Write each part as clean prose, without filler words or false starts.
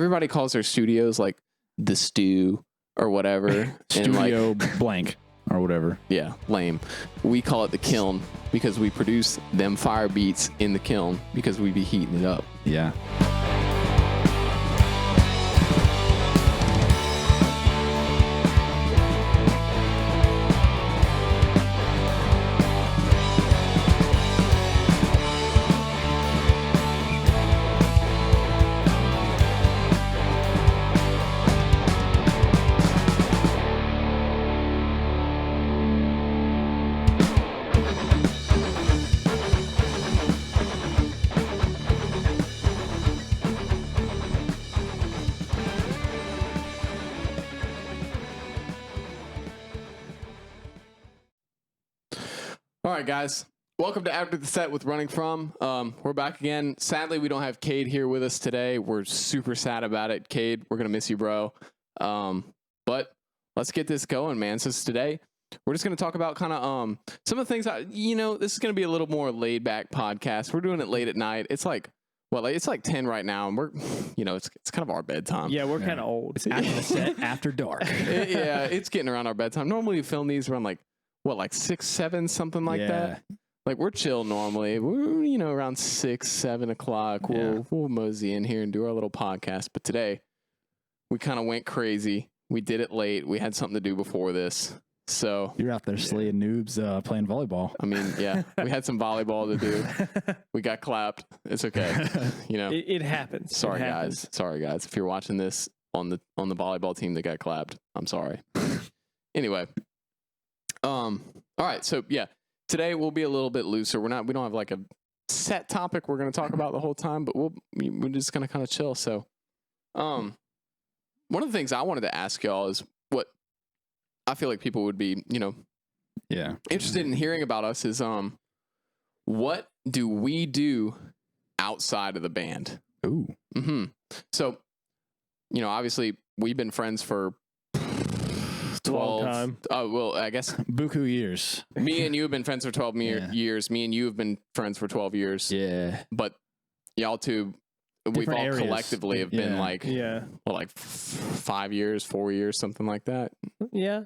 everybody calls their studios like the stew or whatever. Studio and like, blank or whatever. Yeah, lame. We call it the kiln because we produce them fire beats in the kiln because we be heating it up. Yeah. All right, guys. Welcome to After the Set with Running From. We're back again. Sadly, we don't have Cade here with us today. We're super sad about it. Cade, we're going to miss you, bro. But let's get this going, man. So today, we're just going to talk about kind of some of the things, this is going to be a little more laid back podcast. We're doing it late at night. It's like, it's like 10 right now, and we're, it's kind of our bedtime. Yeah, we're kind of old. It's after the set, after dark. It's getting around our bedtime. Normally, we film these around like 6, 7, something like that. Like we're chill normally. We're around 6, 7 o'clock. We'll mosey in here and do our little podcast. But today we kind of went crazy. We did it late. We had something to do before this. So you're out there slaying noobs playing volleyball. I mean, yeah, we had some volleyball to do. We got clapped. It's okay. It happens. Sorry, guys. Sorry, guys. If you're watching this on the volleyball team that got clapped, I'm sorry. Anyway. All right. So yeah, today we'll be a little bit looser. We don't have like a set topic we're going to talk about the whole time, but we're just going to kind of chill. So, one of the things I wanted to ask y'all is what I feel like people would be, interested in hearing about us is, what do we do outside of the band? Ooh. Mm-hmm. So, obviously we've been friends for 12 time. Oh, well, I guess buku years. Me and you have been friends for 12 years. Me and you have been friends for 12 years. Yeah. But y'all two, we've all areas. Collectively have been like, 5 years, 4 years, something like that. Yeah.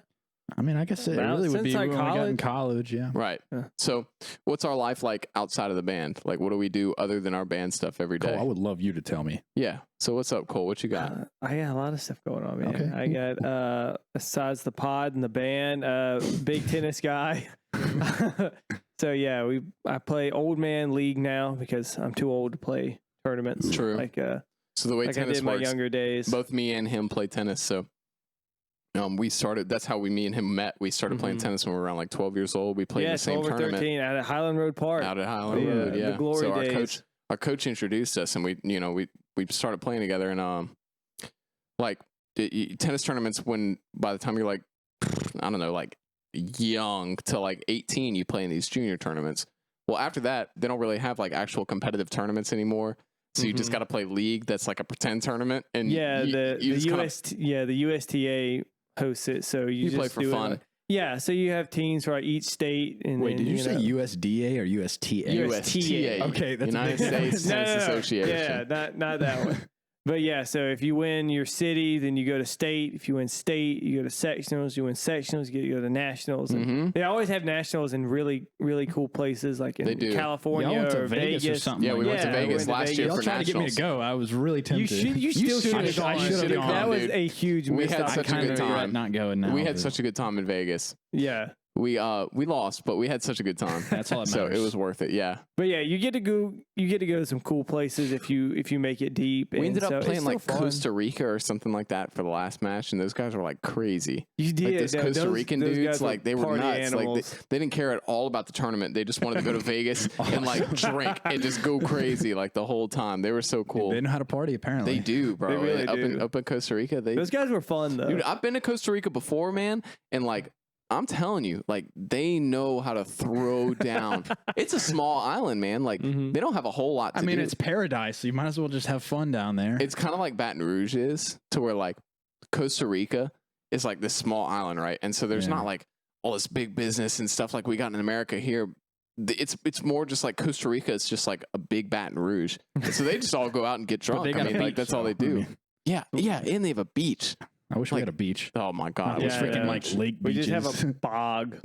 I mean, I guess it really would be when we got in college. Yeah. Right. Yeah. So what's our life like outside of the band? Like, what do we do other than our band stuff every day? Cole, I would love you to tell me. Yeah. So what's up, Cole? What you got? I got a lot of stuff going on, man. Okay. I got, besides the pod and the band, big tennis guy. So yeah, I play old man league now because I'm too old to play tournaments. True. So the way tennis I did works, my younger days. Both me and him play tennis. So that's how me and him met. We started playing tennis when we were around like 12 years old. We played in the same 12 or tournament. 13 out at Highland Road Park. The glory so days. Our coach introduced us, and we started playing together. And tennis tournaments, when by the time you're like, I don't know, like young to like 18, you play in these junior tournaments. Well, after that, they don't really have like actual competitive tournaments anymore. So you just got to play league. That's like a pretend tournament. And the USTA hosts it, so you just play for fun. So you have teams for each state. And wait, did you say USDA or USTA? USTA. Okay, that's United States Tennis Association. Yeah, not that one. But yeah, so if you win your city, then you go to state. If you win state, you go to sectionals. You win sectionals, you go to nationals. And they always have nationals in really, really cool places, like in California or Vegas or something. Yeah, we went to Vegas last year for trying to get me to go. I was really tempted. You still should have gone. That was a huge mistake. We had such a good time. Not going now. We had such a good time in Vegas. Yeah. We lost, but we had such a good time. That's all that matters. So it was worth it. Yeah. But yeah, you get to go to some cool places if you make it deep. We ended up playing like Costa Rica or something like that for the last match, and those guys were like crazy. You did. Like those Costa Rican dudes, like they were nuts. Animals. Like they didn't care at all about the tournament. They just wanted to go to Vegas and like drink and just go crazy like the whole time. They were so cool. They know how to party, apparently. They do, bro. They really do. Up in Costa Rica, those guys were fun though. Dude, I've been to Costa Rica before, man, and like I'm telling you, like they know how to throw down. It's a small island, man. Like they don't have a whole lot to do. It's paradise, so you might as well just have fun down there. It's kind of like Baton Rouge is, to where like Costa Rica is like this small island, right? And so there's not like all this big business and stuff like we got in America here. It's more just like Costa Rica. It's just like a big Baton Rouge. And so they just all go out and get drunk. They got like that's all they do. Yeah, and they have a beach. I wish we had a beach. Oh my God, I wish freaking like lake we beaches. just have a bog.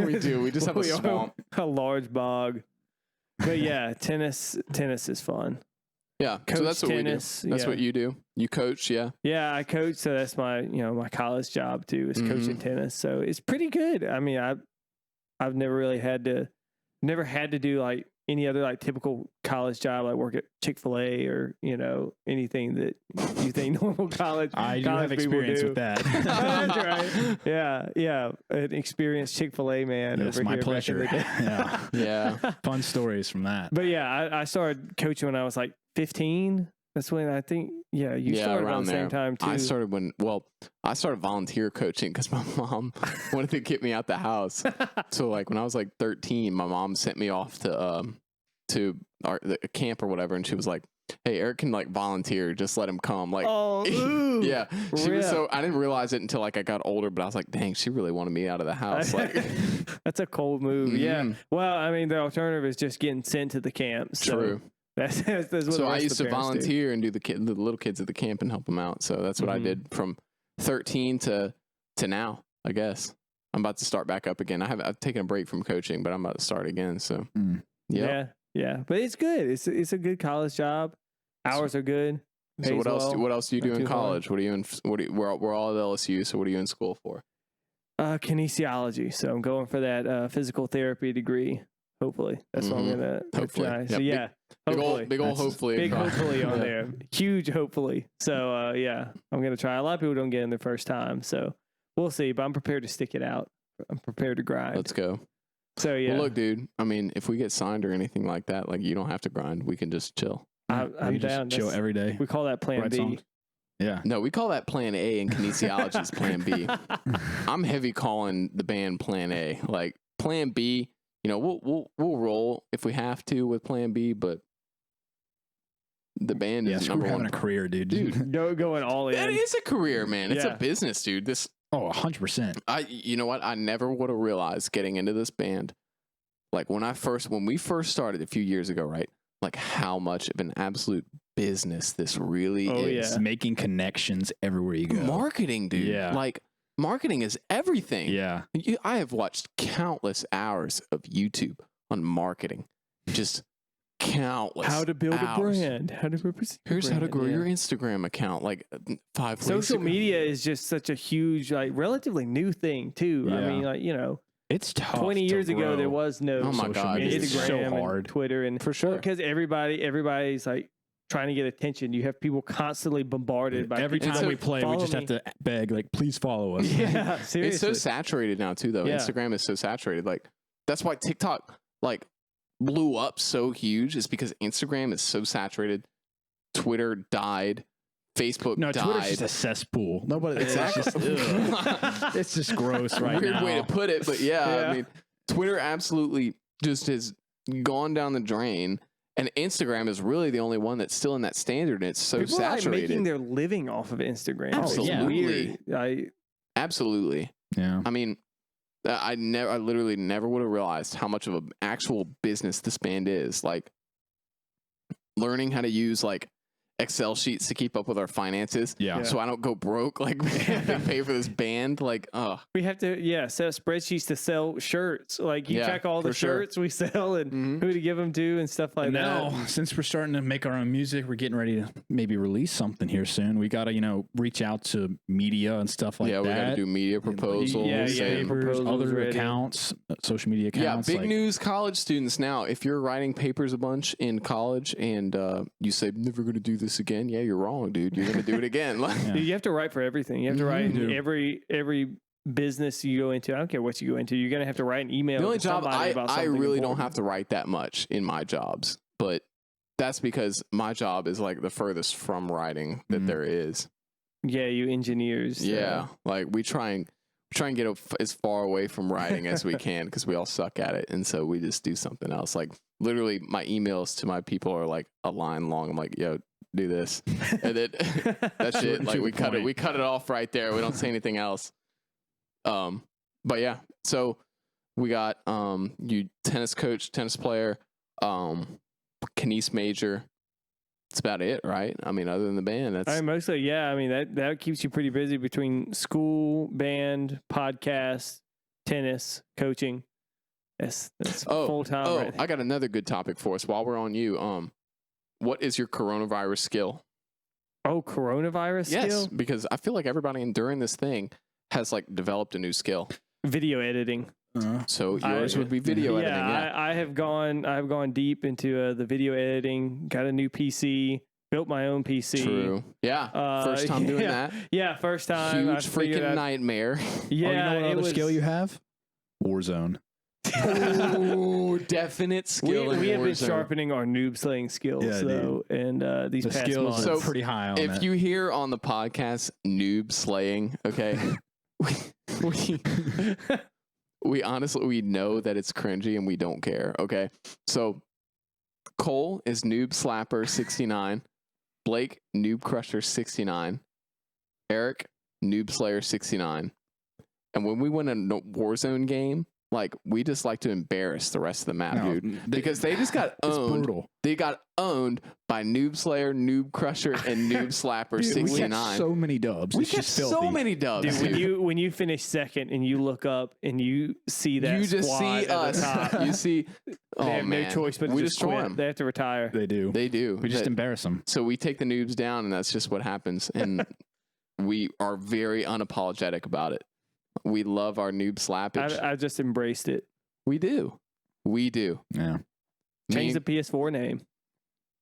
we do. We just have a swamp, a large bog. But yeah, tennis is fun. Yeah, Coach so that's what tennis, we do. That's what you do. You coach, yeah. Yeah, I coach, so that's my my college job too is coaching tennis. So it's pretty good. I mean, I've never really had to do like any other like typical college job, like work at Chick-fil-A or anything that you think normal college. I do have experience with that. That's right. Yeah, an experienced Chick-fil-A man. It's over my here pleasure. Yeah. Fun stories from that. But yeah, I started coaching when I was like 15. That's when I think, you started around the same time too. I started volunteer coaching because my mom wanted to get me out the house. So like when I was like 13, my mom sent me off to the camp or whatever, and she was like, "Hey, Eric can like volunteer. Just let him come." Like, yeah. She was I didn't realize it until like I got older, but I was like, "Dang, she really wanted me out of the house." Like, that's a cold move. Mm-hmm. Yeah. Well, I mean, the alternative is just getting sent to the camp. So. True. That's what so I used to volunteer and do the little kids at the camp and help them out. So that's what I did from 13 to now, I guess. I'm about to start back up again. I've taken a break from coaching, but I'm about to start again. So yeah. But it's good. It's a good college job. Hours are good. So what else do you do in college? What are you in? We're all at LSU. So what are you in school for? Kinesiology. So I'm going for that physical therapy degree. Hopefully, that's what I'm gonna try. So big old hopefully. Big hopefully on there. Huge hopefully. So I'm gonna try. A lot of people don't get in their first time, so we'll see. But I'm prepared to stick it out. I'm prepared to grind. Let's go. So yeah. Well, look, dude. I mean, if we get signed or anything like that, like you don't have to grind. We can just chill. I'm down. Just chill every day. We call that Plan B. Songs. Yeah. No, we call that Plan A, and kinesiology is Plan B. I'm heavy calling the band Plan A. Like Plan B. We'll roll if we have to with Plan B, but the band is number one. Having a career, dude. Going all in. That is a career, man. It's a business, dude. 100%. You know what? I never would have realized getting into this band, like when we first started a few years ago, right? Like how much of an absolute business this really is. Yeah. Making connections everywhere you go. Marketing, dude. Yeah. Like marketing is everything. Yeah. I have watched countless hours of YouTube on marketing. Just countless. How to build hours. A brand. Here's how to grow your Instagram account. Like 5 ways. Social media is just such a huge, like relatively new thing too. Yeah. I mean, like, it's tough. 20 years ago, there was no God, Instagram it's so hard. and Twitter. And for sure. Because everybody's like, trying to get attention. You have people constantly bombarded by every time we play. We just have to beg, like, please follow us. Yeah, seriously. It's so saturated now too, though. Yeah. Instagram is so saturated. Like that's why TikTok like blew up so huge. Is because Instagram is so saturated. Twitter died. Facebook died. Twitter's just a cesspool. Nobody. Exactly. It's just gross right now. Weird way to put it, but I mean, Twitter absolutely just has gone down the drain. And Instagram is really the only one that's still in that standard, and it's so people saturated. Are making their living off of Instagram. Absolutely, weird. Absolutely. Yeah. I mean, I literally never would have realized how much of an actual business this band is. Like, learning how to use like Excel sheets to keep up with our finances. Yeah. So I don't go broke. Like we have to pay for this band. Like, we have to, set spreadsheets to sell shirts. Like you track all the shirts we sell and who to give them to and stuff like that. Now, since we're starting to make our own music, we're getting ready to maybe release something here soon. We got to, reach out to media and stuff like that. Yeah, we got to do media proposals. Proposals, other accounts, social media accounts. Yeah, big news, college students now. If you're writing papers a bunch in college and you say, never going to do this again, you're wrong, dude. You're gonna do it again. You have to write for everything. You have to write in every business you go into. I don't care what you go into. You're gonna have to write an email. The only job I really important. don't have to write that much in my jobs, but that's because my job is like the furthest from writing that there is. Yeah, you engineers. Yeah, like we try and get as far away from writing as we can because we all suck at it, and so we just do something else. Like literally, my emails to my people are like a line long. I'm like, yo, do this, and then that's it. Like we cut it off right there. We don't say anything else. But yeah, so we got you tennis coach, tennis player, kines major, That's about it, right? I mean, other than the band, that's Mostly, yeah. I mean, that keeps you pretty busy between school, band, podcast, tennis, coaching. That's full time. Oh, right there. I got another good topic for us while we're on you. What is your coronavirus skill? Oh, coronavirus Yes, skill? because I feel like everybody during this thing has like developed a new skill. Video editing. So yours would be video editing. Yeah, I have gone deep into the video editing. Got a new PC. Built my own PC. True. Yeah. First time doing that. Yeah, first time. Huge freaking nightmare. Yeah, you know what other was, skill you have? Warzone. Ooh, definite skill. We have been Warzone. sharpening our noob slaying skills, though, and these the past skills months. are pretty high on If that. you hear on the podcast noob slaying, okay, we honestly we know that it's cringy and we don't care. Okay, so Cole is noob slapper 69, Blake noob crusher 69, Eric noob slayer 69, and when we win a Warzone game, like we just like to embarrass the rest of the map, dude, because they just got owned. Brutal. They got owned by Noob Slayer, Noob Crusher, and Noob Slapper Dude, 69. we got so many dubs. We It's got just filthy. so many dubs, Dude, when you finish second and you look up and you see that you just squad see at us. the top, You see, oh they have man, no choice but to we just destroy quit. them. They have to retire. They do. They do. We just embarrass them. So we take the noobs down, and that's just what happens. And we are very unapologetic about it. We love our noob slappage. I just embraced it. We do. We do. Yeah. Changed the PS4 name.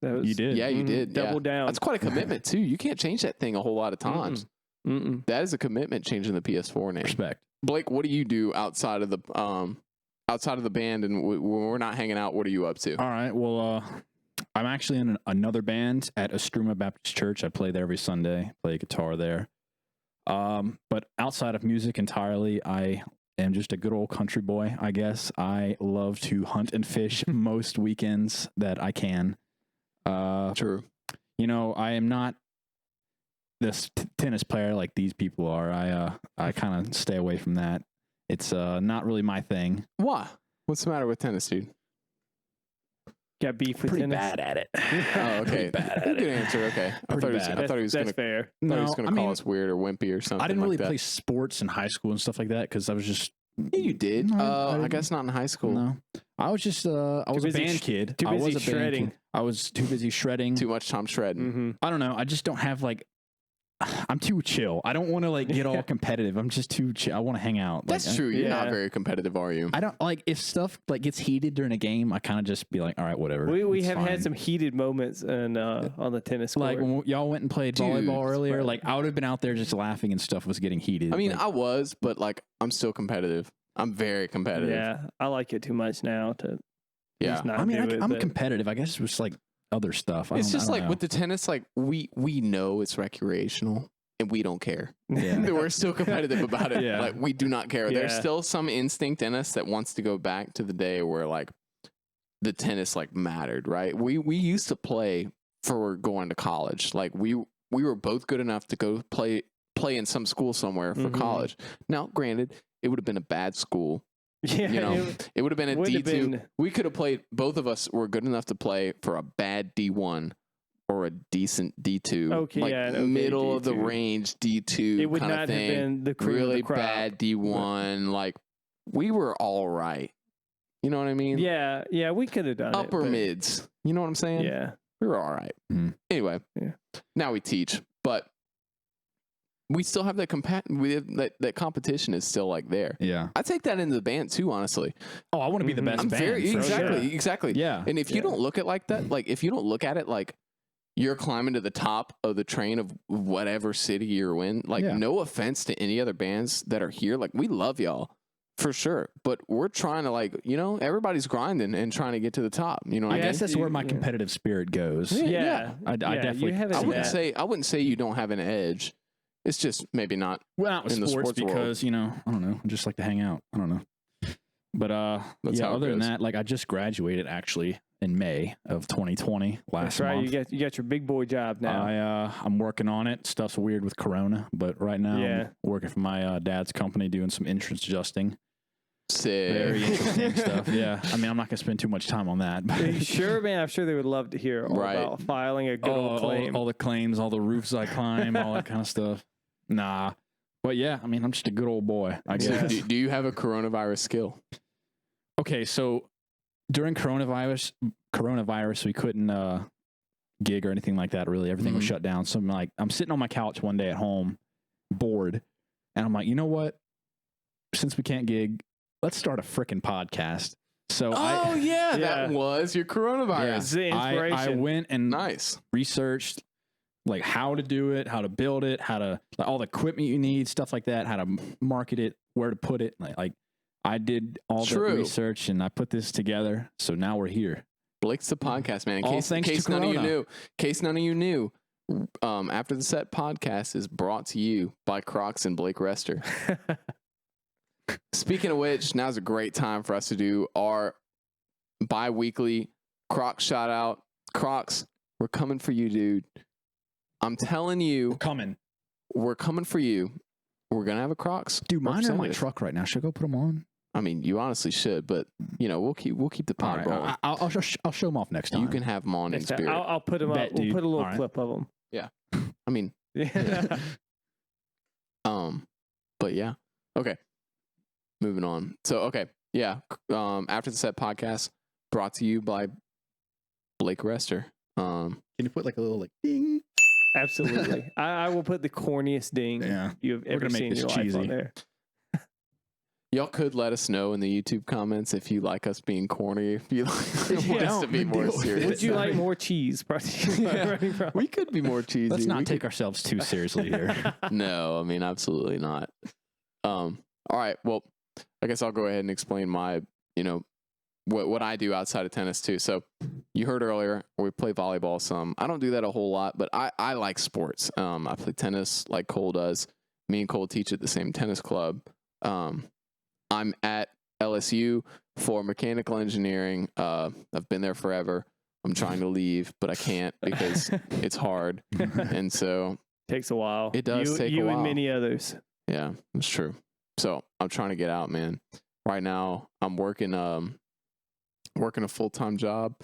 That was, You did. Yeah, you did. Double down. That's quite a commitment too. You can't change that thing a whole lot of times. That is a commitment, changing the PS4 name. Respect. Blake, what do you do outside of the band, and when we're not hanging out? What are you up to? All right. Well, I'm actually in another band at Estruma Baptist Church. I play there every Sunday. Play guitar there. But outside of music entirely, I am just a good old country boy, I guess. I love to hunt and fish most weekends that I can. True. You know, I am not this tennis player like these people are. I kind of stay away from that. It's not really my thing. Why? What's the matter with tennis, dude? Got beef with Pretty tennis. bad at it. Oh, okay. Good answer. Okay. I Pretty thought bad. he was That's going to fair. call us weird or wimpy or something. I didn't like really that. play sports in high school and stuff like that because I was just. Yeah, you did. No, I didn't. guess not in high school. No, I was just I was a busy band kid. too I was busy a band shredding. kid. I was too busy shredding. Too much time shredding. Mm-hmm. I don't know. I just don't have like. I'm too chill. I don't want to like get all competitive. I'm just too chill. I want to hang out. That's like, true. You're not Yeah. very competitive, are you? I don't like if stuff like gets heated during a game. I kind of just be like, all right, whatever. We it's have fine. had some heated moments on the tennis court. like when y'all went and played Dude, volleyball earlier. right. Like I would have been out there just laughing and stuff was getting heated. I mean, like, I was, but like, I'm still competitive. I'm very competitive. yeah, I like it too much now to Yeah. just not I mean, do it. I'm but competitive. I guess it was like other stuff. It's just I don't like know. with the tennis, like we know it's recreational and we don't care. Yeah. We're still competitive about it. Yeah. Like we do not care. There's Yeah. still some instinct in us that wants to go back to the day where like the tennis like mattered, right? We used to play for going to college. Like we were both good enough to go play in some school somewhere for Mhm. college. Now, granted, it would have been a bad school. yeah, You know, it would have been a would have D2. been- We could have played, both of us were good enough to play for a bad D1 or a decent D2. Okay, like yeah, an okay middle of the D2. range D2 it would kind not of have thing. been the cream Really of the crop. bad D1. Like we were all right. You know what I mean? Yeah, we could have done Upper it. but- mids. You know what I'm saying? Yeah, We were all right. Mm. Anyway, Yeah. now we teach, but we still have that that competition is still like there. Yeah. I take that into the band too, honestly. Oh, I want to be the Mhm. best I'm band. very for exactly, sure. exactly. Yeah. And if you Yeah. don't look at like that, like if you don't look at it like you're climbing to the top of the train of whatever city you're in, like Yeah. no offense to any other bands that are here, like we love y'all for sure, but we're trying to like, you know, everybody's grinding and trying to get to the top. You know what I I guess mean? that's where my Yeah. competitive spirit goes. Yeah. yeah. I definitely. You have I it wouldn't that. say you don't have an edge. It's just maybe not. Well, not with in the sports sports world. because you know I don't know. I just like to hang out. I don't know. But That's yeah. how it Other than goes. that, like I just graduated actually in May of 2020 last That's right. month. You got your big boy job now. I'm working on it. Stuff's weird with Corona, but right now Yeah. I'm working for my dad's company doing some insurance adjusting. Sick. Very interesting stuff. Yeah. I mean, I'm not going to spend too much time on that. Are you sure, man? I'm sure they would love to hear all Right. about filing a good old claim. All the claims, all the roofs I climb, all that kind of stuff. Nah. But yeah, I mean, I'm just a good old boy, I So guess. do you have a coronavirus skill? Okay, so during coronavirus, we couldn't gig or anything like that, really. Everything was shut down. So I'm sitting on my couch one day at home, bored, and I'm like, you know what? Since we can't gig, let's start a freaking podcast. So that was your coronavirus. It's the inspiration. I went and Nice. researched like how to do it, how to build it, how to like, all the equipment you need, stuff like that, how to market it, where to put it. Like I did all the research and I put this together. So now we're here. Blake's the podcast, man. In All case, thanks to none of you Corona. knew. Case none of you knew. After the Set podcast is brought to you by Crocs and Blake Rester. Speaking of which, now's a great time for us to do our bi-weekly Crocs shout out. Crocs, we're coming for you, dude. I'm telling you, we're coming for you. We're gonna have a Crocs. Dude, mine are in my representative. truck right now. Should I go put them on? I mean, you honestly should, but you know, we'll keep the pod All rolling. right, I'll show them off next time. You can have them on in Next time. spirit. I'll put them up. Bet, We'll dude. put a little All right. clip of them. I mean, Yeah. but yeah. Okay. Moving on. So okay, yeah. After the Set podcast brought to you by Blake Rester. Can you put like a little like ding? Absolutely. I will put the corniest ding Yeah. you have ever gonna make seen in this your life on cheesy. there. Y'all could let us know in the YouTube comments if you like us being corny, if you want us to be more serious. Would you like more cheese? Yeah. We could be more cheesy. Let's not We take ourselves too seriously here. could- No, I mean absolutely not. All right. Well, I guess I'll go ahead and explain my, what I do outside of tennis too. So you heard earlier we play volleyball some. I don't do that a whole lot, but I like sports. I play tennis like Cole does. Me and Cole teach at the same tennis club. I'm at LSU for mechanical engineering. I've been there forever. I'm trying to leave, but I can't because it's hard. And so Takes a while. It does take a You while. and many others. yeah, it's true. So I'm trying to get out, man. Right now I'm working a full-time job,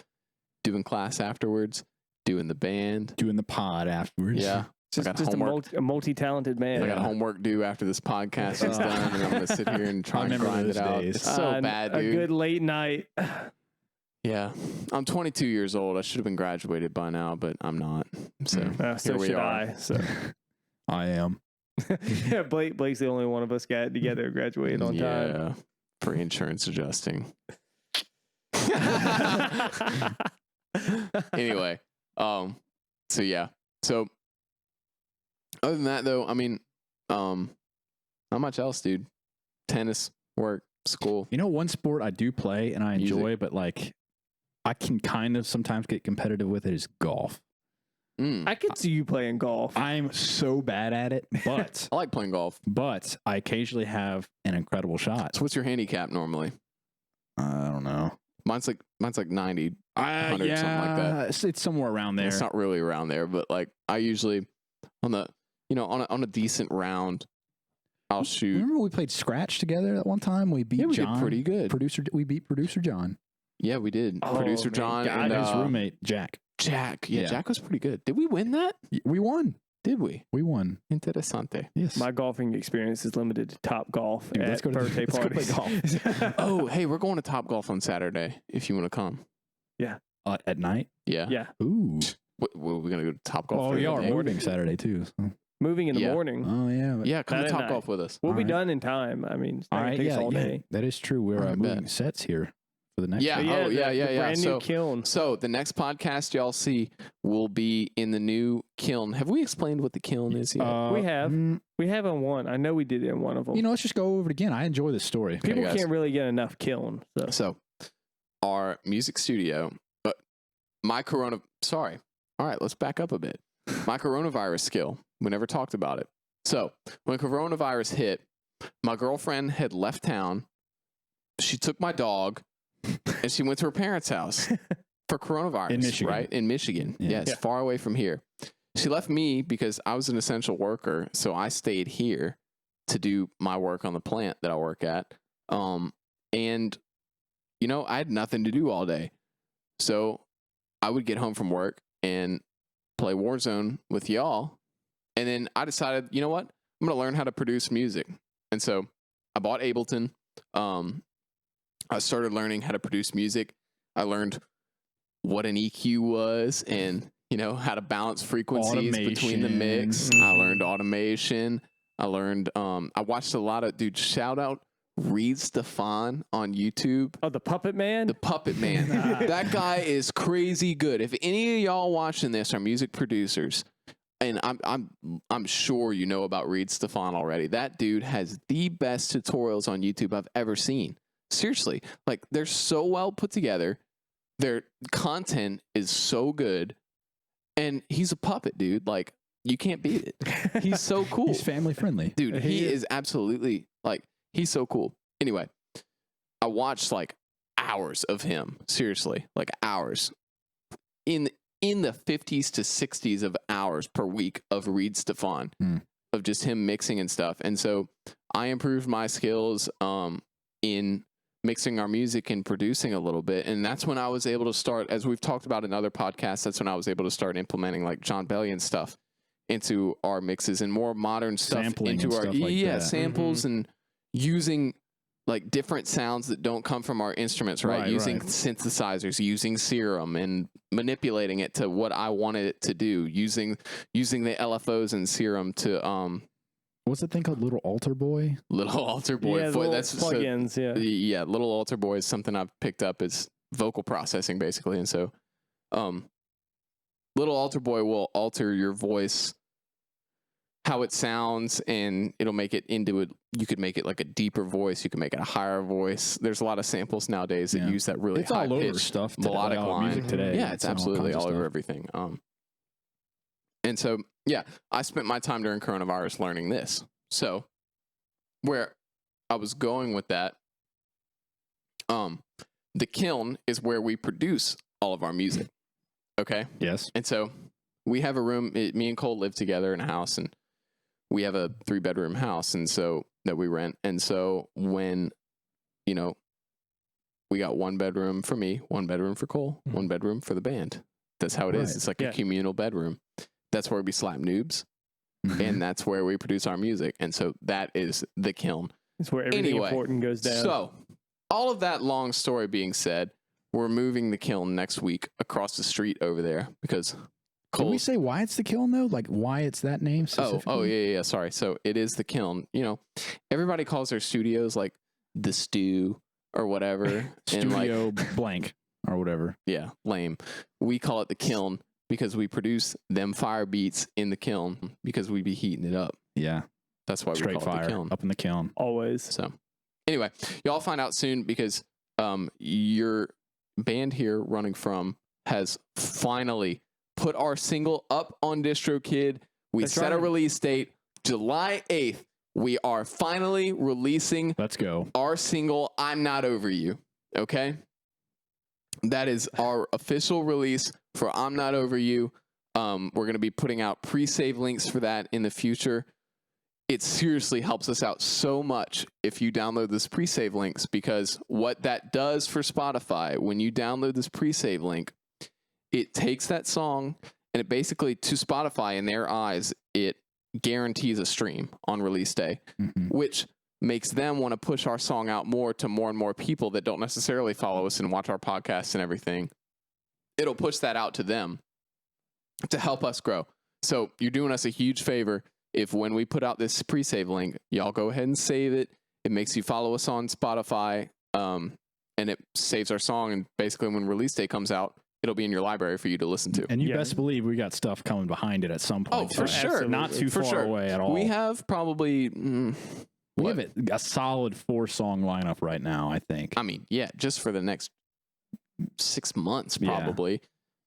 doing class afterwards, doing the band. Doing the pod afterwards. Yeah. Just got a homework. multi-talented man. I got homework due after this podcast is done, and I'm going to sit here and try I and remember grind those it out. days. It's so bad, dude. A good late night. Yeah. I'm 22 years old. I should have been graduated by now, but I'm not. So So here we should are. I. So I am. yeah, Blake's the only one of us got together, graduated on time. Yeah. For insurance adjusting. Anyway, so yeah. So other than that though, I mean, not much else, dude. Tennis, work, school. You know, one sport I do play and I Music. enjoy, but like I can kind of sometimes get competitive with it is golf. I could see you playing golf. I'm so bad at it, but I like playing golf. I occasionally have an incredible shot. So what's your handicap normally? I don't know. Mine's like 90. 100, something like that. It's somewhere around there. It's not really around there, but like I usually on the on a decent round, I'll shoot. Remember we played scratch together that one time? We beat Yeah, we John. did pretty good. We beat producer John. Yeah, we did. Oh, Producer man, John God, and His roommate Jack. Jack. Yeah, Yeah. Jack was pretty good. Did we win that? We won. Did we? We won. Interesante. Yes. My golfing experience is limited to Top Golf Dude, at let's go to- birthday let's go play parties. golf. Oh, hey, we're going to Top Golf on Saturday if you want to come. At night. Yeah. Yeah, Ooh. We're going to go to Top Golf. Oh, during we the are day. moving Saturday too. So. moving in the Yeah. morning. Oh yeah. but- Yeah, come Not to at Top night. Golf with us. We'll be Alright. done in time. I mean, it's not All gonna right. take Yeah. us all yeah. day. That is true. We're I moving bet. sets here for the next. Yeah. one. Oh, the yeah. brand new So- kiln. So the next podcast y'all see will be in the new kiln. Have we explained what the kiln is yet? We have. We have on one. I know we did it in one of them. You know, let's just go over it again. I enjoy this story. People guys. can't really get enough kiln. So. So our music studio, sorry. All right, let's back up a bit. My coronavirus skill, we never talked about it. So when coronavirus hit, my girlfriend had left town. She took my dog and she went to her parents' house for coronavirus. In Michigan. Right? In Michigan. Yeah. Yes, Yeah. far away from here. She left me because I was an essential worker. So I stayed here to do my work on the plant that I work at. And, you know, I had nothing to do all day. So I would get home from work and play Warzone with y'all. And then I decided, you know what? I'm going to learn how to produce music. And so I bought Ableton. I started learning how to produce music. I learned what an EQ was and, you know, how to balance frequencies between the mix. I learned automation. I learned, I watched a lot of, dude, shout out Reed Stefan on YouTube. Oh, the Puppet Man? The Puppet Man. That guy is crazy good. If any of y'all watching this are music producers, and I'm sure you know about Reed Stefan already. That dude has the best tutorials on YouTube I've ever seen. Seriously, like they're so well put together. Their content is so good, and he's a puppet, dude. Like you can't beat it. He's so cool. He's family friendly, dude. He is absolutely like he's so cool. Anyway, I watched like hours of him. Seriously, like hours in the 50s to 60s of hours per week of Reed Stefan, of just him mixing and stuff. And so I improved my skills in mixing our music and producing a little bit. And that's when I was able to start, as we've talked about in other podcasts, that's when I was able to start implementing like John Bellion stuff into our mixes and more modern stuff sampling into our stuff like samples and using like different sounds that don't come from our instruments, right? Using synthesizers, using Serum and manipulating it to what I wanted it to do, using the LFOs and Serum to what's the thing called? Little Altar Boy? Little Altar Boy. Yeah, That's plugins, yeah, Little Altar Boy is something I've picked up as vocal processing basically. And so Little Altar Boy will alter your voice, how it sounds, and it'll make it into it. You could make it like a deeper voice. You can make it a higher voice. There's a lot of samples nowadays that use that really high pitched stuff melodic line. Music today. Yeah, it's absolutely all over everything. And so, yeah, I spent my time during coronavirus learning this. So where I was going with that, the kiln is where we produce all of our music. Okay. Yes. And so we have a room. Me and Cole live together in a house, and we have a 3-bedroom house, and so that we rent. And so when, you know, we got 1 bedroom for me, 1 bedroom for Cole, 1 bedroom for the band. That's how it is. It's like a communal bedroom. That's where we slap noobs, and that's where we produce our music. And so that is the kiln. It's where everything important goes down. So all of that long story being said, we're moving the kiln next week across the street over there because Can we say why it's the kiln though? Like why it's that name specifically? Yeah. Sorry. So it is the kiln. You know, everybody calls their studios like the stew or whatever. Studio and like, blank or whatever. Yeah, lame. We call it the kiln because we produce them fire beats in the kiln because we be heating it up. Yeah. That's why Straight we call fire it the kiln. Up in the kiln. Always. So anyway, y'all find out soon because your band here, Running From, has finally put our single up on DistroKid. We set a release date, July 8th. We are finally releasing our single, I'm Not Over You. Okay? That is our official release for I'm Not Over You. We're going to be putting out pre-save links for that in the future. It seriously helps us out so much if you download this pre-save links, because what that does for Spotify, when you download this pre-save link, it takes that song and it basically, to Spotify, in their eyes, it guarantees a stream on release day, which makes them want to push our song out more to more and more people that don't necessarily follow us and watch our podcasts and everything. It'll push that out to them to help us grow. So you're doing us a huge favor if when we put out this pre-save link, y'all go ahead and save it. It makes you follow us on Spotify, and it saves our song. And basically when release day comes out, it'll be in your library for you to listen to. And you best believe we got stuff coming behind it at some point. Oh, for sure. Absolutely. Not too far away at all. We have probably... we have a solid 4-song lineup right now, I think. I mean, yeah, just for the next 6 months, probably.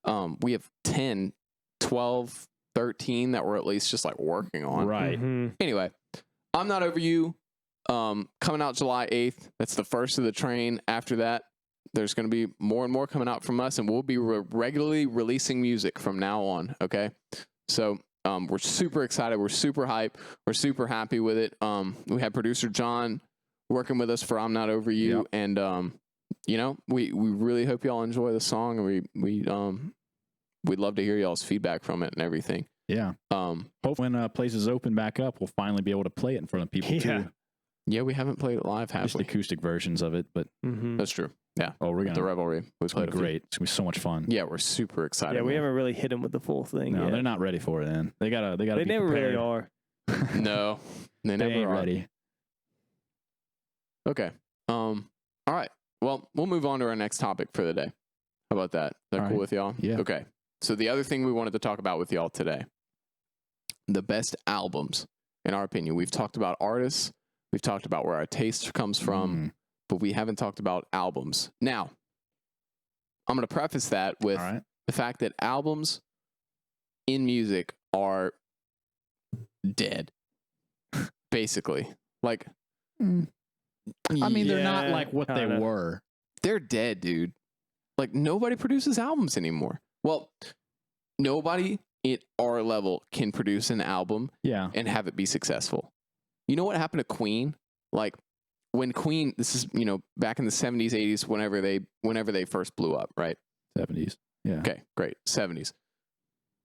Yeah. We have 10, 12, 13 that we're at least just like working on. Right. Anyway, I'm Not Over You. Coming out July 8th. That's the first of the train. After that, there's going to be more and more coming out from us, and we'll be regularly releasing music from now on. Okay. So, we're super excited. We're super hyped. We're super happy with it. We had producer John working with us for I'm Not Over You. Yep. And, you know, we really hope y'all enjoy the song, and we'd love to hear y'all's feedback from it and everything. Yeah. Hopefully when places open back up, we'll finally be able to play it in front of people too. Yeah, we haven't played it live, have Just we? acoustic versions of it, but That's true. Yeah. oh, we're gonna The Revelry. We it's gonna played be great. It's gonna be so much fun. Yeah, we're super excited. Yeah, we man. haven't really hit them with the full thing No, yet. they're not ready for it. Then they gotta. They be never prepared. really are. No, they They never ain't are. ready. Okay. All right. Well, we'll move on to our next topic for the day. How about that? Is that All cool right. with y'all? Yeah. Okay. So the other thing we wanted to talk about with y'all today, the best albums, in our opinion. We've talked about artists. We've talked about where our taste comes from, but we haven't talked about albums. Now, I'm going to preface that with All right. the fact that albums in music are dead, basically. Like, I mean, they're not Yeah, like what they kinda. were. they're dead, dude. Like, nobody produces albums anymore. Well, nobody at our level can produce an album Yeah. and have it be successful. You know what happened to Queen? Like, when Queen, this is, you know, back in the 70s, 80s, whenever they first blew up, right? 70s. Yeah. Okay, great. 70s.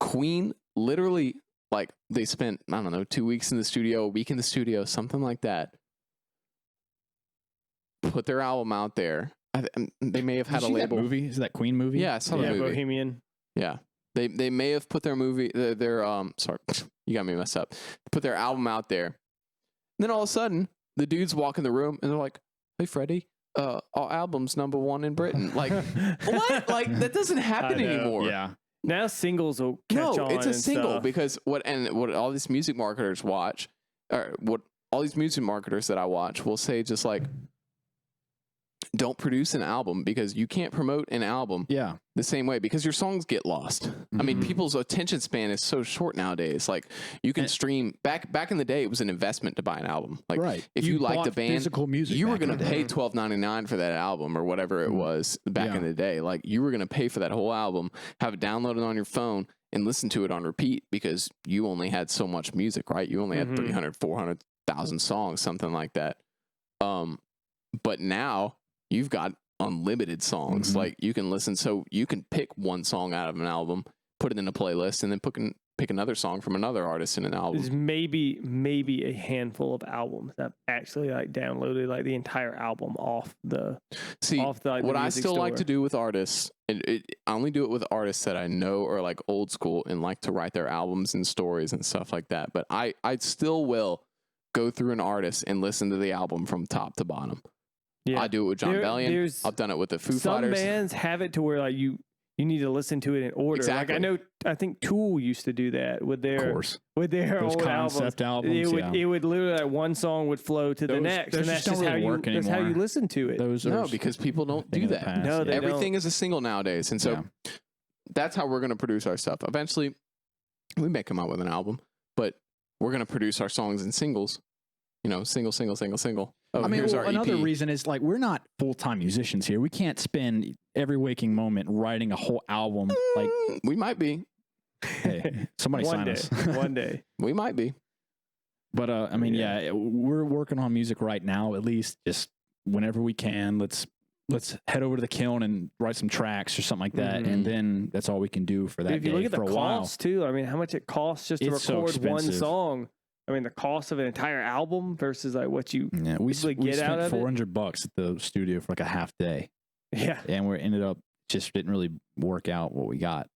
Queen literally, like, they spent, I don't know, 2 weeks in the studio, a week in the studio, something like that. Put their album out there. They may have had Did a you see that label. movie? Is that Queen movie? Yeah, I saw the Yeah, movie. Bohemian. Yeah. They may have put their movie, their sorry, you got me messed up. Put their album out there. And then all of a sudden, the dudes walk in the room and they're like, "Hey, Freddie, our album's #1 in Britain." Like, what? Like, that doesn't happen I know. anymore. Yeah. Now singles will catch No, on. it's a and single stuff. because what all these music marketers watch, or what all these music marketers that I watch will say just like, don't produce an album because you can't promote an album Yeah. the same way because your songs get lost. I mean, Mm-hmm. Mhm. people's attention span is so short nowadays. Like, you can And- stream back in the day, it was an investment to buy an album. Like, right. if you liked bought the band, physical music, you were back in going to the pay day. $12.99 for that album or whatever it Mm. was back in Yeah. the day. Like, you were going to pay for that whole album, have it downloaded on your phone, and listen to it on repeat because you only had so much music, right? You only had Mhm. 300, 400,000 songs, something like that. But now you've got unlimited songs. Mhm. Like, you can listen, so you can pick one song out of an album, put it in a playlist, and then pick another song from another artist in an album. There's maybe a handful of albums that actually like downloaded like the entire album off the See, off the, like, the what I music still like store. to do with artists, and I only do it with artists that I know are like old school and like to write their albums and stories and stuff like that. But I still will go through an artist and listen to the album from top to bottom. Yeah. I do it with John Bellion. There's I've done it with the Foo some Fighters. bands have it to where like you need to listen to it in order. Exactly. Like I think Tool used to do that with Of their course. with their Those old concept albums. It would literally like one song would flow to the Those- next, those and that's just don't just how really you work that's how you anymore. listen to it. Those No, are because people don't thing do of the that. past. No, they Everything is a single nowadays. And so Yeah. that's how we're going to produce our stuff. Eventually, we may come out with an album, but we're going to produce our songs in singles. You know, single. Oh, I mean, here's well, our another EP. reason is like we're not full-time musicians here. We can't spend every waking moment writing a whole album. Like, We might be. hey, somebody one sign day, us. one day. We might be. But I mean, yeah, we're working on music right now. At least just whenever we can, let's head over to the kiln and write some tracks or something like that, Mhm. and then that's all we can do for that If you day look at for the a while. cost too, I mean, how much it costs just to It's so record one expensive. song. I mean, the cost of an entire album versus like what you, Yeah, we usually we get out spent of it. $400 at the studio for like a half day, yeah. and we ended up just didn't really work out what we got.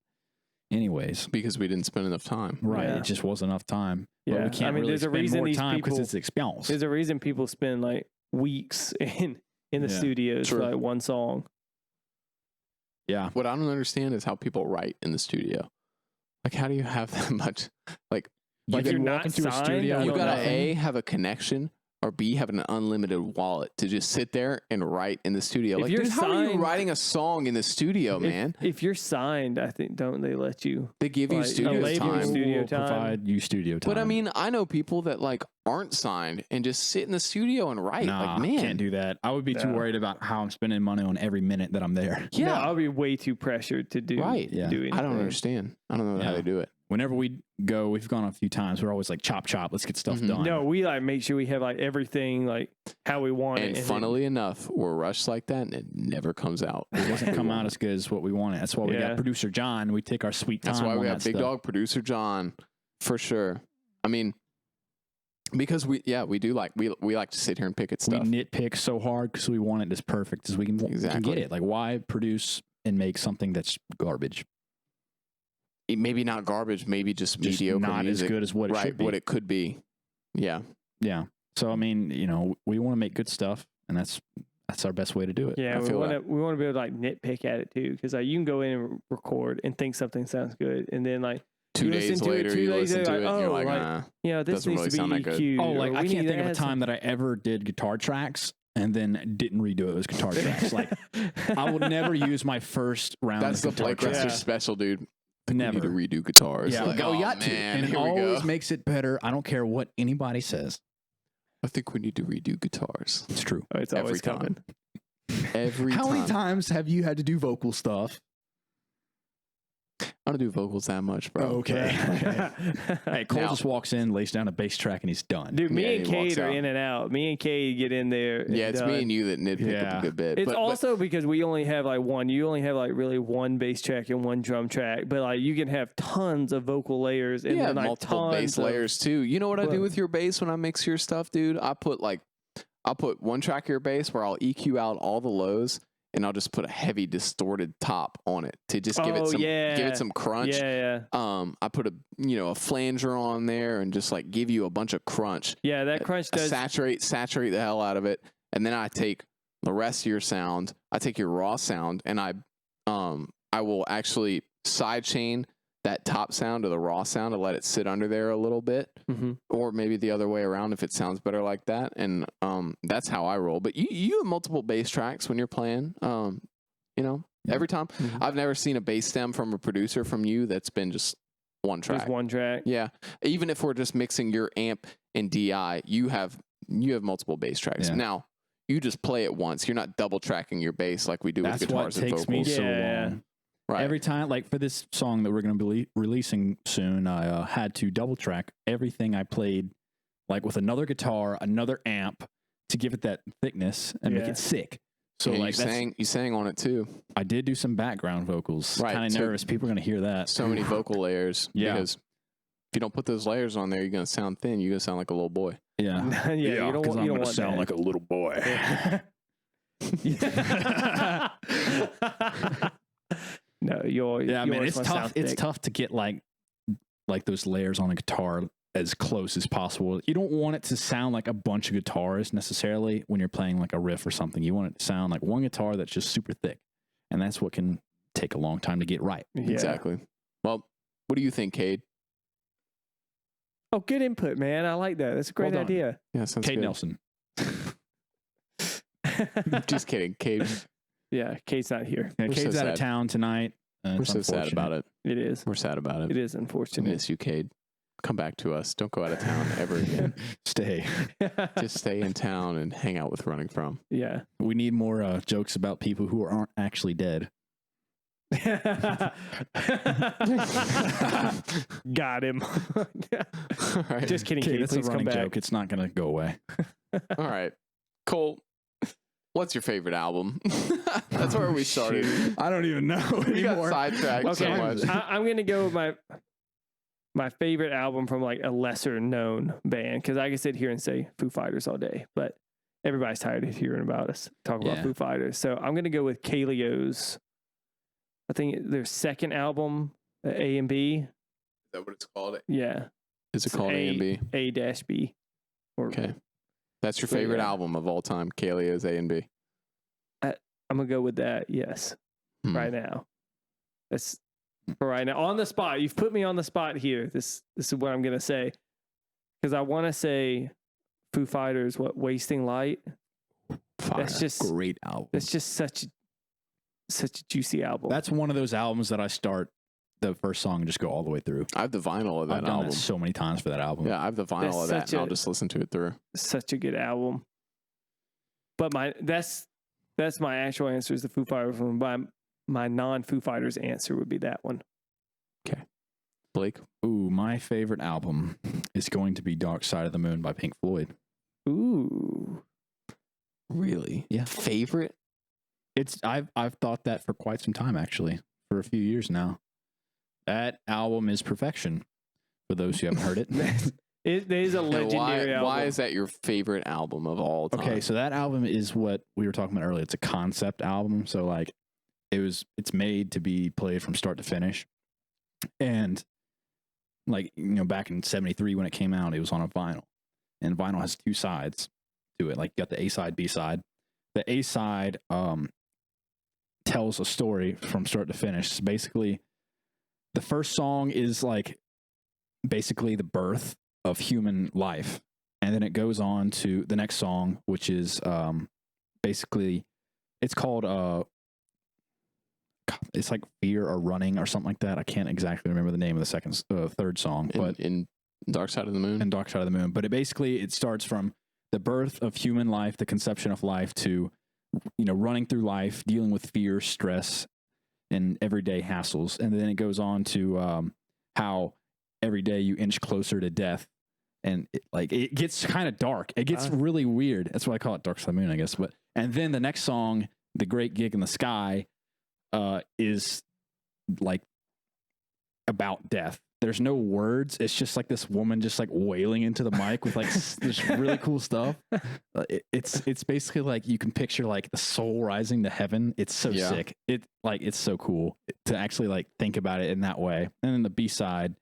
Anyways, Because we didn't spend enough time. right? Yeah. It just wasn't enough time. But Yeah. we can't I mean, really there's a spend reason more these time because people- it's expense. There's a reason people spend like weeks in the Yeah. studios True. for like one song. Yeah, What I don't understand is how people write in the studio. Like, how do you have that much? Like, like you're you not walk into a signed, studio, I you don't gotta know. A, have a connection, or B, have an unlimited wallet to just sit there and write in the studio. If Like, you're dude, how are you signed- writing a song in the studio, man? If you're signed, I think don't they let you? They give you like, studio label time. studio will time. provide you studio time. But I mean, I know people that like aren't signed and just sit in the studio and write. nah, Like, man, can't do that. I would be too No. worried about how I'm spending money on every minute that I'm there. yeah, No, I'll be way too pressured to do. Right. Yeah. Do anything. I don't understand. I don't know how Yeah. they do it. whenever we go, we've gone a few times. We're always like chop. Let's get stuff done. No, we like make sure we have like everything like how we want it. And funnily enough, we're rushed like that, and it never comes out. It doesn't come out as good as what we wanted. That's why we got producer John. We take our sweet time. That's why we on have that big stuff. dog producer John, for sure. I mean, because we do like we like to sit here and pick at stuff. We nitpick so hard because we want it as perfect as we can get it. Like, why produce and make something that's garbage? Maybe not garbage, maybe just mediocre not music, as good as what it should be. What it could be. Yeah. So I mean, we want to make good stuff, and that's our best way to do it. Yeah, we want to be able to like nitpick at it too, because like you can go in and record and think something sounds good, and then like 2 days later you listen to it, and you're like, this doesn't needs really to be sound that good. EQ'd. Oh, like I can't think of a time some... that I ever did guitar tracks and then didn't redo those guitar tracks. Like, I would never use my first round. That's of the guitar Blake Rester tracks. special, dude. Never. We need to redo guitars. Yeah, like, we got to. Man, And it always makes it better. I don't care what anybody says. I think we need to redo guitars. It's true. Oh, it's always coming. How many times have you had to do vocal stuff? I don't do vocals that much, bro. Okay. Hey, Cole just walks in, lays down a bass track, and he's done. Dude, me and Cade are in and out. Me and Cade get in there. Yeah, it's me and you that nitpick a good bit. It's also because we only have like one. You only have like really one bass track and one drum track, but like you can have tons of vocal layers and then, like, multiple bass layers too. You know what I do with your bass when I mix your stuff, dude? I'll put one track of your bass where I'll EQ out all the lows, and I'll just put a heavy distorted top on it to just give it some crunch. I put a flanger on there and just like give you a bunch of crunch. Yeah, that crunch does saturate the hell out of it. And then I take the rest of your sound. I take your raw sound, and I will actually sidechain that top sound to the raw sound to let it sit under there a little bit, or maybe the other way around if it sounds better like that. And that's how I roll. But you have multiple bass tracks when you're playing. Every time. I've never seen a bass stem from a producer from you that's been just one track. Just one track. Yeah. Even if we're just mixing your amp and DI, you have multiple bass tracks. Yeah. Now, you just play it once. You're not double tracking your bass like we do with guitars and vocals. That's what takes me so long. Right. Every time, like for this song that we're going to be releasing soon, I had to double track everything I played, like with another guitar, another amp, to give it that thickness and make it sick. So like you sang on it too. I did do some background vocals. Right. Kind of nervous. People are going to hear that. So many vocal layers. Yeah. Because if you don't put those layers on there, you're going to sound thin. You're going to sound like a little boy. Yeah. You don't want to sound like a little boy. No, it's tough. It's tough to get like those layers on a guitar as close as possible. You don't want it to sound like a bunch of guitars necessarily when you're playing like a riff or something. You want it to sound like one guitar that's just super thick, and that's what can take a long time to get right. Yeah. Exactly. Well, what do you think, Cade? Oh, good input, man. I like that. That's a great idea. Yeah, sounds Cade good. Nelson. Just kidding, Cade. Yeah, Cade's not here. Yeah, Cade's out of town tonight. We're so sad about it. It is. We're sad about it. It is We unfortunate. miss you, Cade. Come back to us. Don't go out of town ever again. Stay. Just stay in town and hang out with Running From. Yeah. We need more jokes about people who aren't actually dead. Got him. All right. Just kidding, Okay, Cade. that's a Please come running back. joke. It's not going to go away. All right. Cole, what's your favorite album? That's where we started. I don't even know We got anymore. sidetracked so Okay, much. I'm gonna go with my favorite album from like a lesser known band, because I can sit here and say Foo Fighters all day, but everybody's tired of hearing about us talk about Foo Fighters. So I'm gonna go with Kalio's. I think their second album, A and B. Is that what it's called? Yeah. Is it called A and B? A-B. Okay. That's your favorite album of all time, Kalio's A and B. I'm gonna go with that. Yes. Right now. That's for right now. On the spot. You've put me on the spot here. This is what I'm gonna say. Because I want to say Foo Fighters, Wasting Light. Fire. That's just Great album. That's just such a juicy album. That's one of those albums that I start the first song and just go all the way through. I have the vinyl of that I've done album. that so many times for that album. Yeah, I have the vinyl of that, and I'll just listen to it through. Such a good album. But that's my actual answer is the Foo Fighters one. My non-Foo Fighters answer would be that one. Okay. Blake? Ooh, my favorite album is going to be Dark Side of the Moon by Pink Floyd. Ooh. Really? Yeah. Favorite? I've thought that for quite some time, actually, for a few years now. That album is perfection. For those who haven't heard it. It is a legendary album. Why is that your favorite album of all time? Okay, so that album is what we were talking about earlier. It's a concept album, so like it's made to be played from start to finish. And like, you know, back in 73 when it came out, it was on a vinyl. And vinyl has two sides to it. Like you got the A side, B side. The A side tells a story from start to finish. So basically, the first song is like basically the birth of human life. And then it goes on to the next song, which is basically, it's called, it's like Fear or Running or something like that. I can't exactly remember the name of the third song. But in Dark Side of the Moon? In Dark Side of the Moon. But it starts from the birth of human life, the conception of life, to, you know, running through life, dealing with fear, stress, and everyday hassles. And then it goes on to how every day you inch closer to death. And it gets kind of dark. It gets really weird. That's why I call it Dark Side of the Moon, I guess. And then the next song, The Great Gig in the Sky, is like about death. There's no words. It's just like this woman just like wailing into the mic with like this really cool stuff. It's basically like you can picture like the soul rising to heaven. It's so sick. It's so cool to actually like think about it in that way. And then the B side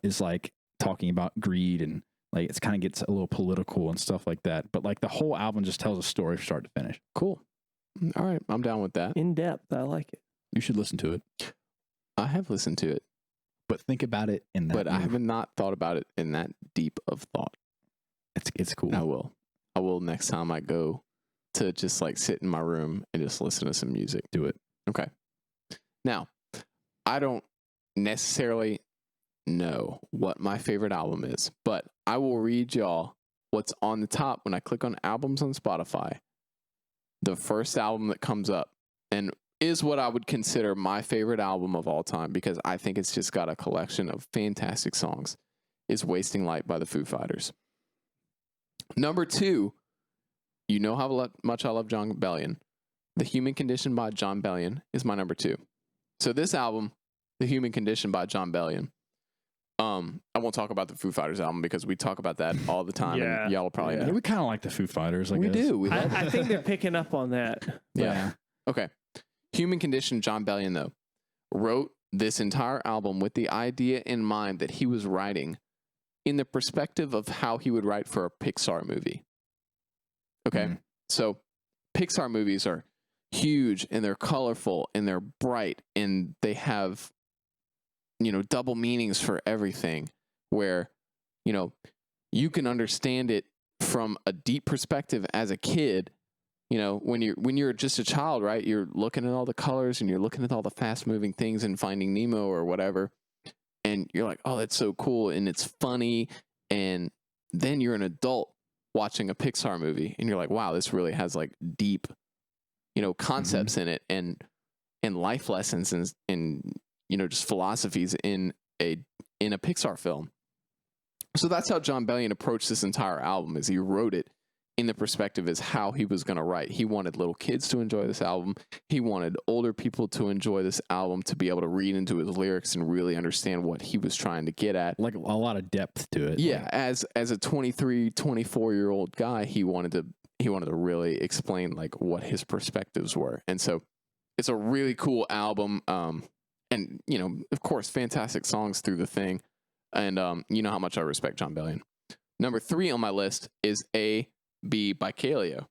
is like talking about greed and like it's kind of gets a little political and stuff like that. But like the whole album just tells a story from start to finish. Cool. All right, I'm down with that. In depth, I like it. You should listen to it. I have listened to it, but think about it in that. But I have not thought about it in that deep of thought. It's cool. I will next time I go to just like sit in my room and just listen to some music. Do it. Okay. Now, I don't necessarily know what my favorite album is, but I will read y'all what's on the top when I click on albums on Spotify. The first album that comes up and is what I would consider my favorite album of all time because I think it's just got a collection of fantastic songs is Wasting Light by the Foo Fighters. Number 2, you know how much I love John Bellion. The Human Condition by John Bellion is my number 2. So this album, The Human Condition by John Bellion, I won't talk about the Foo Fighters album because we talk about that all the time. Yeah. And y'all will probably know. We kind of like the Foo Fighters. I guess. Do. I think they're picking up on that. Yeah. Okay. Human Condition, John Bellion, though, wrote this entire album with the idea in mind that he was writing in the perspective of how he would write for a Pixar movie. Okay? Mm-hmm. So Pixar movies are huge and they're colorful and they're bright and they have, you know, double meanings for everything where, you know, you can understand it from a deep perspective as a kid. You know, when you're just a child, right? You're looking at all the colors and you're looking at all the fast moving things and Finding Nemo or whatever. And you're like, oh, that's so cool. And it's funny. And then you're an adult watching a Pixar movie and you're like, wow, this really has like deep, you know, concepts in it and life lessons and, you know, just philosophies in a Pixar film. So that's how John Bellion approached this entire album is he wrote it in the perspective as how he was going to write. He wanted little kids to enjoy this album. He wanted older people to enjoy this album, to be able to read into his lyrics and really understand what he was trying to get at. Like a lot of depth to it. Yeah. As a 23, 24-year-old guy, he wanted to really explain like what his perspectives were. And so it's a really cool album. And, you know, of course, fantastic songs through the thing. And you know how much I respect John Bellion. Number 3 on my list is A.B. by Kaleo.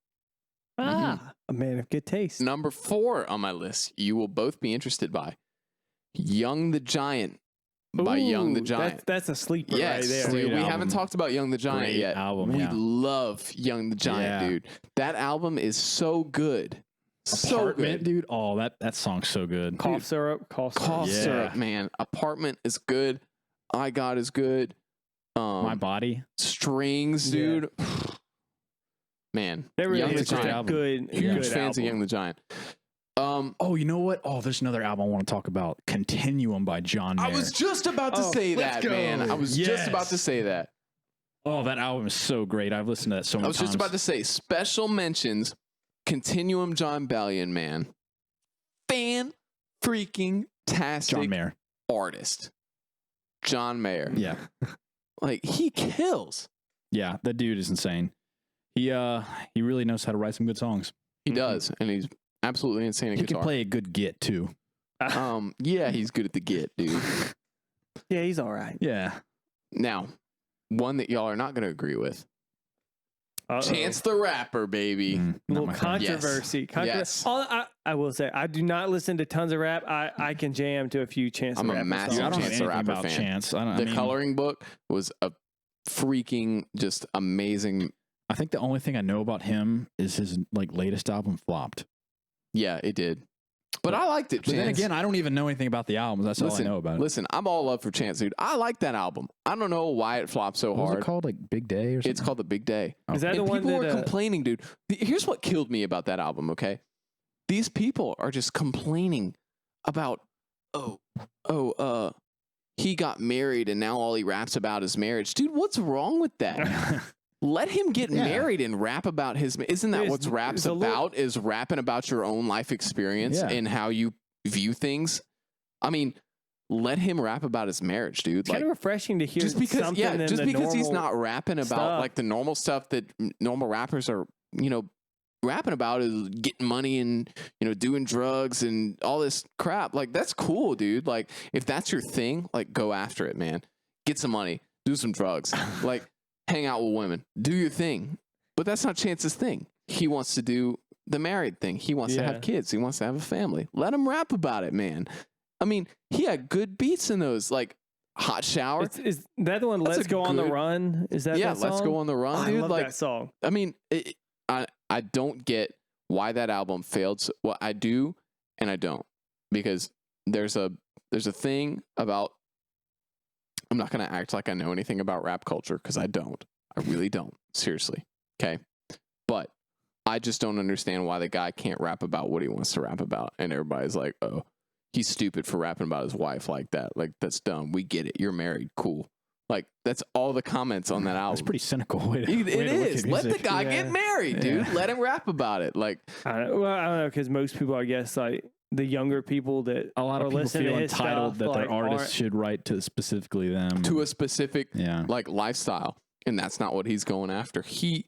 A man of good taste. Number 4 on my list, you will both be interested by Young the Giant by Young the Giant. That's a sleeper yes, right there. Dude, we haven't talked about Young the Giant Great yet. album, we love Young the Giant, dude. That album is so good. So good, dude. Oh, that song's so good. Cough syrup, syrup, man. Apartment is good. I God is good. My Body, Strings, dude. Man, They really Young the is just Giant. a good, Huge good fans album. of Young the Giant. Oh, you know what? Oh, there's another album I want to talk about. Continuum by John Mayer. I was just about to say that, man. I was just about to say that. Oh, that album is so great. I've listened to that so many times. I was just about to say, special mentions, Continuum John Bellion, man. Fan-freaking-tastic John Mayer. artist. John Mayer. Yeah. Like, he kills. Yeah, that dude is insane. He really knows how to write some good songs. He does, and he's absolutely insane at He guitar. can play a good git, too. Yeah, he's good at the git, dude. Yeah, he's all right. Yeah. Now, one that y'all are not going to agree with. Uh-oh. Chance the Rapper, baby. A little my thing. controversy. Yes. I will say, I do not listen to tons of rap. I can jam to a few Chance I'm the a Rapper massive Dude, I songs. don't know Chance the anything Rapper about fan. Chance. The Coloring Book was a freaking just amazing. I think the only thing I know about him is his latest album flopped. Yeah, it did. But I liked it, But then Chance. again, I don't even know anything about the albums. That's all I know about it. Listen, I'm all up for Chance, dude. I like that album. I don't know why it flopped so What was hard. it called? Like Big Day or something? It's called The Big Day. Is that And the one people that were complaining, dude. Here's what killed me about that album, okay? These people are just complaining about, he got married and now all he raps about is marriage. Dude, what's wrong with that? Let him get married and rap about his. Isn't that what rap's about? Is rapping about your own life experience and how you view things. I mean, let him rap about his marriage, dude. It's kind of refreshing to hear just because, something in just the because he's normal not rapping about stuff. like the normal stuff that normal rappers are, rapping about is getting money and doing drugs and all this crap. Like, that's cool, dude. Like, if that's your thing, like, go after it, man. Get some money, do some drugs, like, hang out with women, do your thing. But that's not Chance's thing. He wants to do the married thing. He wants to have kids. He wants to have a family. Let him rap about it, man. I mean, he had good beats in those, like Hot Shower. Is that the one? Let's Go on the Run. Is that that song? Let's Go on the Run, dude. I love like that song. I mean, I don't get why that album failed. Well, I do, and I don't, because there's a thing about. I'm not gonna act like I know anything about rap culture because I don't. I really don't. Seriously, okay. But I just don't understand why the guy can't rap about what he wants to rap about, and everybody's like, "Oh, he's stupid for rapping about his wife like that. Like, that's dumb. We get it. You're married. Cool." Like, that's all the comments on that album. That's pretty cynical. Way to It is. Let the guy Yeah. get married, dude. Let him rap about it. Like, I don't know, because most people, I guess, like the younger people that A lot of are people listening feel to his entitled stuff, that their like, artists aren't- should write to specifically them. to a specific Yeah. like lifestyle, and that's not what he's going after. He,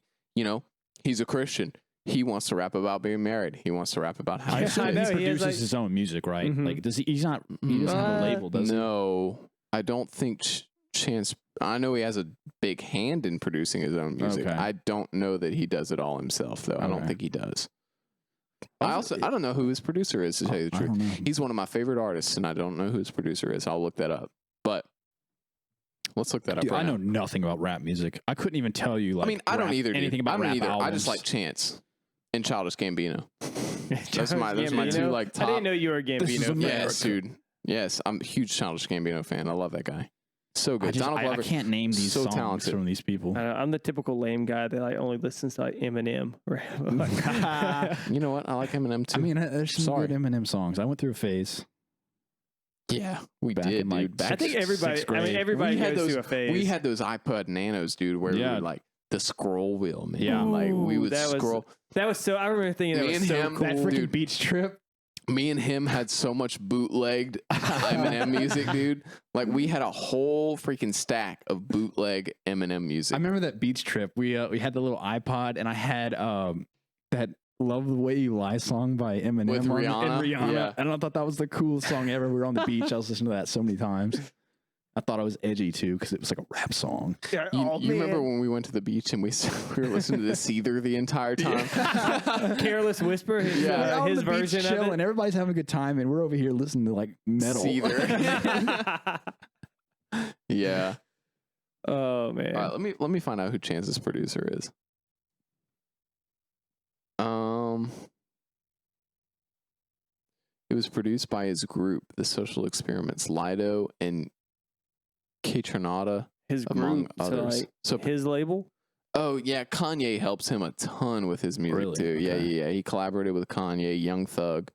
he's a Christian. He wants to rap about being married. He wants to rap about how I Yeah, assume I he know, he has, produces like- his own music, right? Mhm. Like, does he? He doesn't have a label, does he? No, I don't think Chance. I know he has a big hand in producing his own music. Okay. I don't know that he does it all himself, though. I don't Okay. think he does. I don't know who his producer is, to tell you the I truth. don't know. He's one of my favorite artists, and I don't know who his producer is. I'll look that up. But let's look that up Dude, right I know now. nothing about rap music. I couldn't even tell you. Like, I mean, I don't either. Dude. anything about I don't rap either. albums. I just like Chance and Childish Gambino. Those are my Gambino? two like I top. didn't know you were a This is Gambino. fan. Yes, dude. Yes, I'm a huge Childish Gambino fan. I love that guy. So good. Donald I Glover. can't name these so songs talented. from these people. I'm the typical lame guy that like only listens to like Eminem. You know what? I like Eminem too. I mean, there's some Sorry. good Eminem songs. I went through a phase. yeah, we back did, in, like, dude. Back I think Sixth everybody. I grade. mean, everybody we had goes those. through a phase. We had those iPod Nanos, dude, where we Yeah. would like the scroll wheel, man. Yeah. like we Ooh, would that was- scroll. that was so. I remember thinking that Me was and so him- cool. That freaking Dude. beach trip. Me and him had so much bootlegged Eminem music, dude. Like we had a whole freaking stack of bootleg Eminem music. I remember that beach trip. We had the little iPod, and I had that "Love the Way You Lie" song by Eminem With on it, Rihanna? and Rihanna. Yeah. And I thought that was the coolest song ever. We were on the beach. I was listening to that so many times. I thought it was edgy too because it was like a rap song. Yeah, You, oh, you remember man. when we went to the beach and we were listening to the Seether the entire time? Careless Whisper, his, Yeah. We're on his the beach version of chilling, it. and everybody's having a good time, and we're over here listening to like metal. Seether. Yeah. Oh man. All right, let me find out who Chance's producer is. It was produced by his group, The Social Experiments, Lido and Kaytranada, His among group, so others. like So, his label. oh yeah, Kanye helps him a ton with his music Really? too. Yeah, Okay. yeah, yeah. He collaborated with Kanye, Young Thug,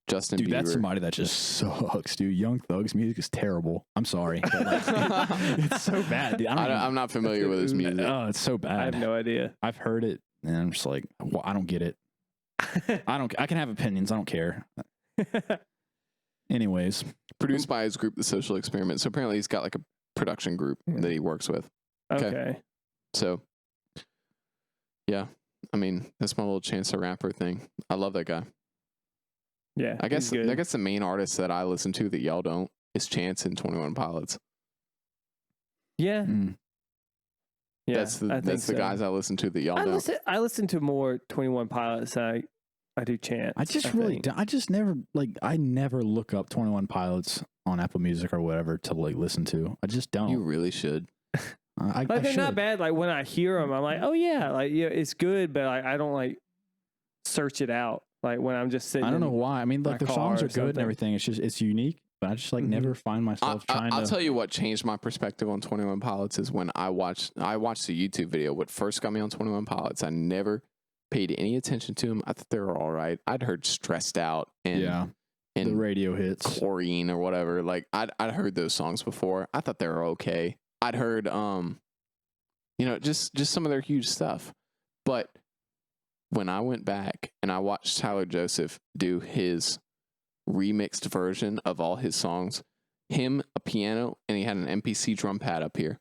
Justin Dude, Bieber. that's somebody that just sucks, dude. Young Thug's music is terrible. I'm sorry. But like, it's so bad, dude. I'm not familiar with his music. Oh, it's so bad. I have no idea. I've heard it, and I'm just like, well, I don't get it. I can have opinions. I don't care. Anyways, Produced by his group, The Social Experiment. So apparently he's got like a production group that he works with. Okay. So, yeah. I mean, that's my little Chance the Rapper thing. I love that guy. Yeah. I guess he's good. the main artist that I listen to that y'all don't is Chance and 21 Pilots. Yeah. Yeah. That's the I think so. guys I listen to that y'all don't. I listen to more 21 Pilots than I do Chance. I just never I never look up 21 Pilots on Apple Music or whatever to like listen to. I just don't. You really should. They're not bad. Like when I hear them, I'm like, oh yeah, like yeah, it's good, but like I don't like search it out. Like when I'm just sitting. I don't know why. I mean, like their songs are good and everything. It's just it's unique, but I just like never find myself trying to. I'll tell you what changed my perspective on 21 Pilots is when I watched the YouTube video. What first got me on 21 Pilots, I never paid any attention to them. I thought they were all right. I'd heard Stressed Out and the radio hits, Chlorine or whatever. Like I'd heard those songs before. I thought they were okay. I'd heard just some of their huge stuff. But when I went back and I watched Tyler Joseph do his remixed version of all his songs, him, a piano, and he had an MPC drum pad up here.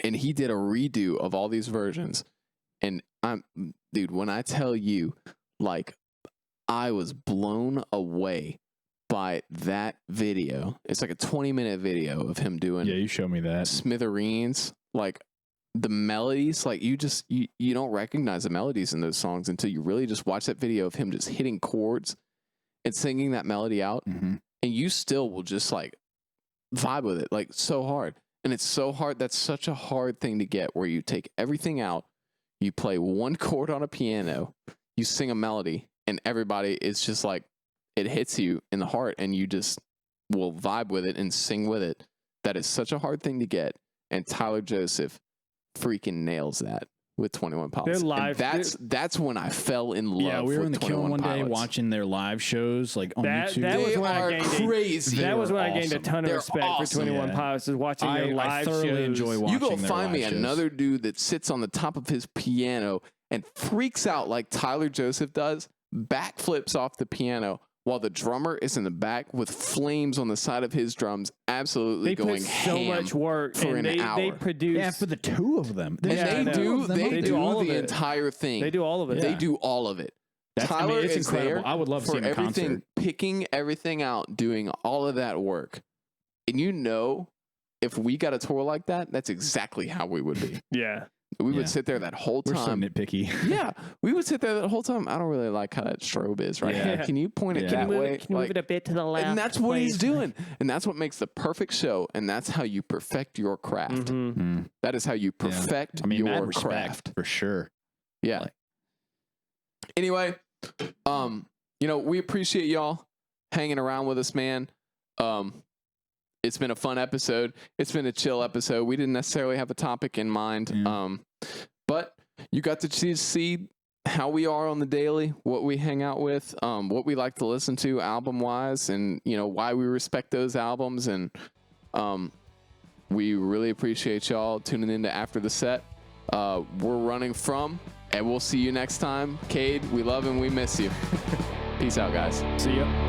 And he did a redo of all these versions. And dude, when I tell you, like, I was blown away by that video. It's like a 20-minute video of him doing. Yeah, you showed me that. Smithereens, like the melodies, like you don't recognize the melodies in those songs until you really just watch that video of him just hitting chords and singing that melody out. Mm-hmm. And you still will just like vibe with it, like so hard. And it's so hard. That's such a hard thing to get where you take everything out, you play one chord on a piano, you sing a melody, and everybody is just like, it hits you in the heart and you just will vibe with it and sing with it. That is such a hard thing to get. And Tyler Joseph freaking nails that with 21 Pilots. Their live, that's when I fell in love. Yeah, we were in the Kiln one day Pilots. watching their live shows like on YouTube. That was when I gained crazy. That was when I gained a awesome. ton of They're respect awesome. for 21 Pilots. Is watching their live I thoroughly shows. enjoy watching You go their find live me shows. another dude that sits on the top of his piano and freaks out like Tyler Joseph does, backflips off the piano while the drummer is in the back with flames on the side of his drums, absolutely They going put so ham much work for and an hour. they produce. Yeah, for the two of them. And Yeah, I they know. do all of the it. entire thing. They do all of it. They Yeah. do all of it. It's Tyler is incredible. there I would love to see for him in everything, concert. picking everything out, doing all of that work. And if we got a tour like that, that's exactly how we would be. Yeah. We Yeah. would sit there that whole We're so time. nitpicky. Yeah, we would sit there that whole time. I don't really like how that strobe is right Yeah. now. Can you point it Yeah. that way? Can you move it a bit to the left? and that's what he's please? doing. And that's what makes the perfect show. And that's how you perfect your craft. Mhm. Mm. That is how you perfect I mean, mad your respect craft. for sure. Yeah. Like- Anyway, we appreciate y'all hanging around with us, man. It's been a fun episode. It's been a chill episode. We didn't necessarily have a topic in mind. Yeah. But you got to see how we are on the daily, what we hang out with, what we like to listen to album wise, and why we respect those albums. And we really appreciate y'all tuning in to After the Set. We're running from, and we'll see you next time. Cade, we love and we miss you. Peace out, guys. See ya.